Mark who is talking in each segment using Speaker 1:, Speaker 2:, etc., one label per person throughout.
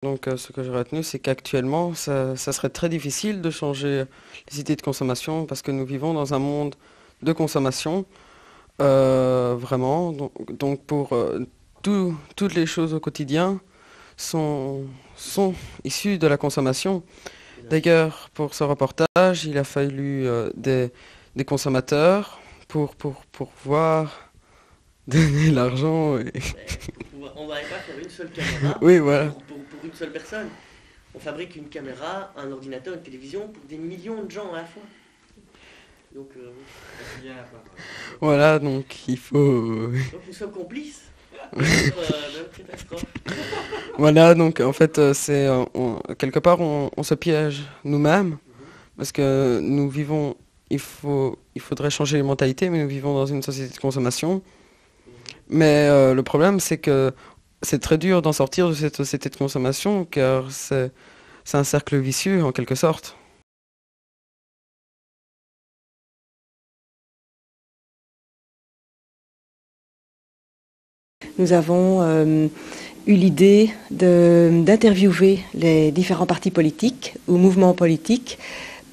Speaker 1: Donc, ce que j'ai retenu, c'est qu'actuellement, ça serait très difficile de changer les idées de consommation parce que nous vivons dans un monde de consommation, vraiment. Donc, pour toutes les choses au quotidien sont issues de la consommation. D'ailleurs, pour ce reportage, il a fallu des consommateurs pour pouvoir donner l'argent.
Speaker 2: On n'arrive pas à faire une seule caméra
Speaker 1: Oui, voilà.
Speaker 2: pour une seule personne. On fabrique une caméra, un ordinateur, une télévision pour des millions de gens à la fois. Donc,
Speaker 1: Voilà, donc il faut.
Speaker 2: donc nous sommes complices de notre catastrophe.
Speaker 1: Voilà, donc en fait, quelque part, on se piège nous-mêmes
Speaker 2: Mhm.
Speaker 1: parce que nous vivons. Il faudrait changer les mentalités, mais nous vivons dans une société de consommation.
Speaker 2: Mhm.
Speaker 1: Mais le problème, c'est que c'est très dur d'en sortir de cette société de consommation car c'est un cercle vicieux en quelque sorte.
Speaker 3: Nous avons eu l'idée d'interviewer les différents partis politiques ou mouvements politiques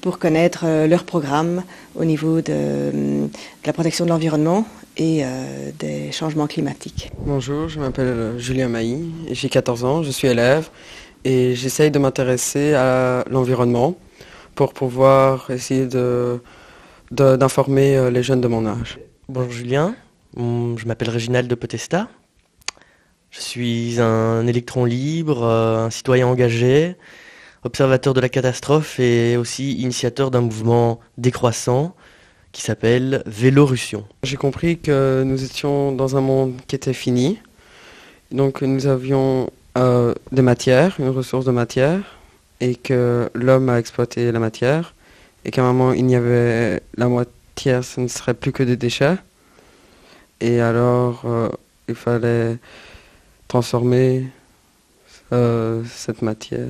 Speaker 3: pour connaître leur programme au niveau de la protection de l'environnement et des changements climatiques.
Speaker 1: Bonjour, je m'appelle Julien Mailly, j'ai 14 ans, je suis élève et j'essaye de m'intéresser à l'environnement pour pouvoir essayer d'informer les jeunes de mon âge.
Speaker 2: Bonjour Julien, je m'appelle Réginald de Potesta. Je suis un électron libre, un citoyen engagé, observateur de la catastrophe et aussi initiateur d'un mouvement décroissant qui s'appelle Vélorussion.
Speaker 1: J'ai compris que nous étions dans un monde qui était fini, donc nous avions des matières, une ressource de matière, et que l'homme a exploité la matière, et qu'à un moment il y avait la moitié, ce ne serait plus que des déchets, et alors il fallait transformer cette matière.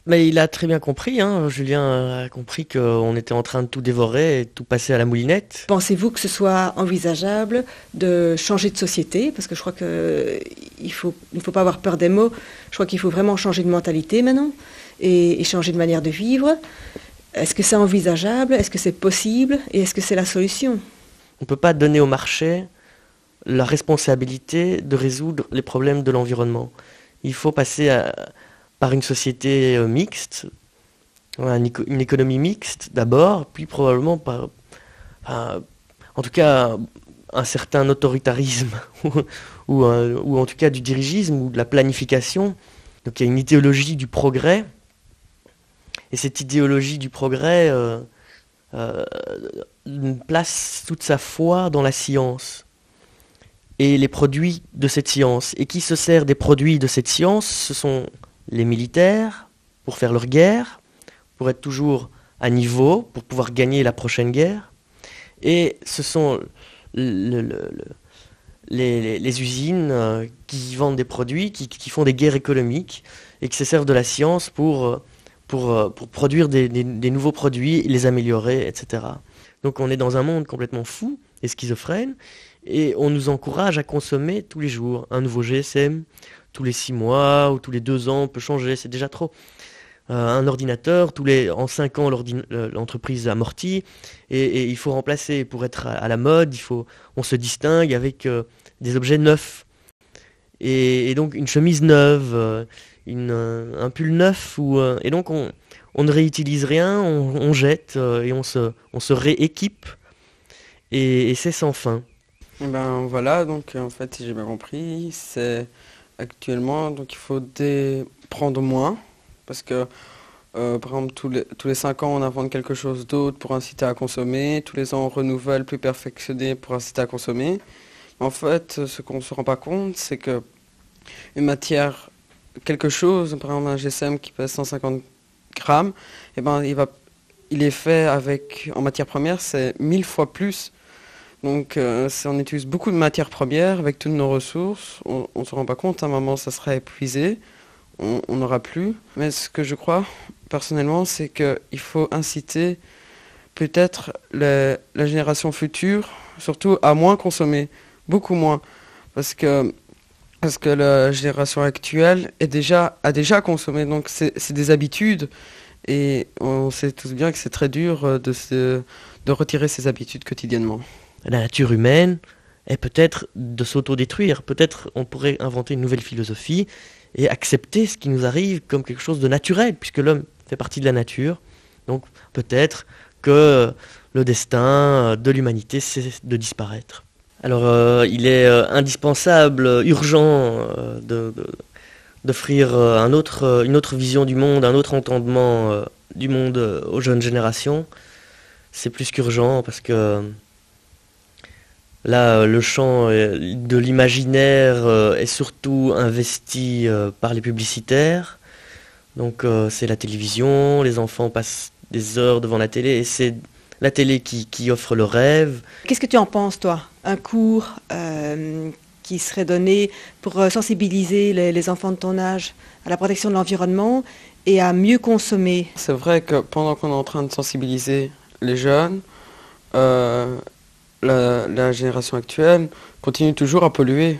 Speaker 2: Mais il a très bien compris, hein, Julien a compris qu'on était en train de tout dévorer et de tout passer à la moulinette.
Speaker 3: Pensez-vous que ce soit envisageable de changer de société? Parce que je crois qu'il ne faut pas avoir peur des mots. Je crois qu'il faut vraiment changer de mentalité maintenant et changer de manière de vivre. Est-ce que c'est envisageable? Est-ce que c'est possible? Et est-ce que c'est la solution?
Speaker 2: On ne peut pas donner au marché la responsabilité de résoudre les problèmes de l'environnement. Il faut passer par une société mixte, une économie mixte d'abord, puis probablement en tout cas un certain autoritarisme ou en tout cas du dirigisme ou de la planification. Donc il y a une idéologie du progrès et cette idéologie du progrès euh, place toute sa foi dans la science et les produits de cette science. Et qui se sert des produits de cette science? Ce sont les militaires pour faire leur guerre, pour être toujours à niveau, pour pouvoir gagner la prochaine guerre. Et ce sont les usines qui vendent des produits, qui font des guerres économiques et qui se servent de la science pour produire des nouveaux produits, les améliorer, etc. Donc on est dans un monde complètement fou et schizophrène et on nous encourage à consommer tous les jours un nouveau GSM, tous les 6 mois ou tous les 2 ans, on peut changer, c'est déjà trop. Un ordinateur, en 5 ans, l'entreprise amortit et il faut remplacer. Pour être à la mode, on se distingue avec des objets neufs. Et donc une chemise neuve, un pull neuf, et donc on ne réutilise rien, on jette et on se rééquipe et c'est sans fin.
Speaker 1: Et ben voilà, donc en fait, si j'ai bien compris, c'est actuellement, donc il faut prendre moins, parce que par exemple, tous les 5 ans, on invente quelque chose d'autre pour inciter à consommer, tous les ans, on renouvelle, plus perfectionné pour inciter à consommer. En fait, ce qu'on ne se rend pas compte, c'est que une matière, quelque chose, par exemple un GSM qui pèse 150 grammes, et ben, il est fait en matière première, c'est 1000 fois plus. Donc, on utilise beaucoup de matières premières avec toutes nos ressources. On ne se rend pas compte, à un moment, ça sera épuisé. On n'aura plus. Mais ce que je crois, personnellement, c'est qu'il faut inciter peut-être la génération future, surtout à moins consommer, beaucoup moins. Parce que Parce que la génération actuelle a déjà consommé, donc c'est des habitudes. Et on sait tous bien que c'est très dur de retirer ces habitudes quotidiennement.
Speaker 2: La nature humaine est peut-être de s'autodétruire. Peut-être on pourrait inventer une nouvelle philosophie et accepter ce qui nous arrive comme quelque chose de naturel, puisque l'homme fait partie de la nature. Donc peut-être que le destin de l'humanité cesse de disparaître. Alors il est indispensable, urgent d'offrir une autre vision du monde, un autre entendement du monde aux jeunes générations. C'est plus qu'urgent parce que là, le champ de l'imaginaire est surtout investi par les publicitaires. Donc c'est la télévision, les enfants passent des heures devant la télé et c'est la télé qui offre le rêve.
Speaker 3: Qu'est-ce que tu en penses, toi? Un cours qui serait donné pour sensibiliser les enfants de ton âge à la protection de l'environnement et à mieux consommer?
Speaker 1: C'est vrai que pendant qu'on est en train de sensibiliser les jeunes, la génération actuelle continue toujours à polluer.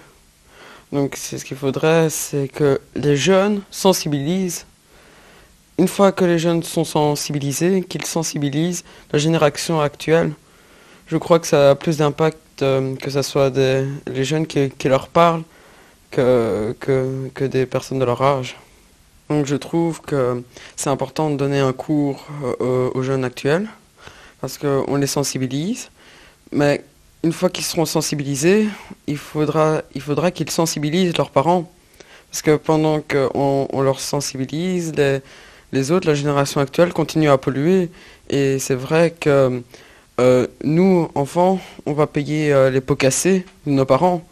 Speaker 1: Donc ce qu'il faudrait, c'est que les jeunes sensibilisent. Une fois que les jeunes sont sensibilisés, qu'ils sensibilisent la génération actuelle, je crois que ça a plus d'impact que ce soit les jeunes qui leur parlent que des personnes de leur âge. Donc je trouve que c'est important de donner un cours aux jeunes actuels, parce qu'on les sensibilise, mais une fois qu'ils seront sensibilisés, il faudra qu'ils sensibilisent leurs parents. Parce que pendant qu'on leur sensibilise, les autres, la génération actuelle, continuent à polluer. Et c'est vrai que nous, enfants, on va payer les pots cassés de nos parents.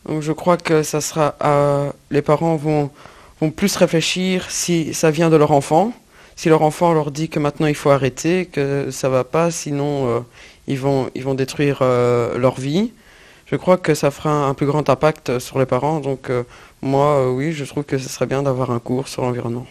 Speaker 1: Donc je crois que ça sera les parents vont plus réfléchir si ça vient de leur enfant. Si leur enfant leur dit que maintenant il faut arrêter, que ça va pas, sinon ils vont détruire leur vie. Je crois que ça fera un plus grand impact sur les parents. Donc moi, oui, je trouve que ce serait bien d'avoir un cours sur l'environnement.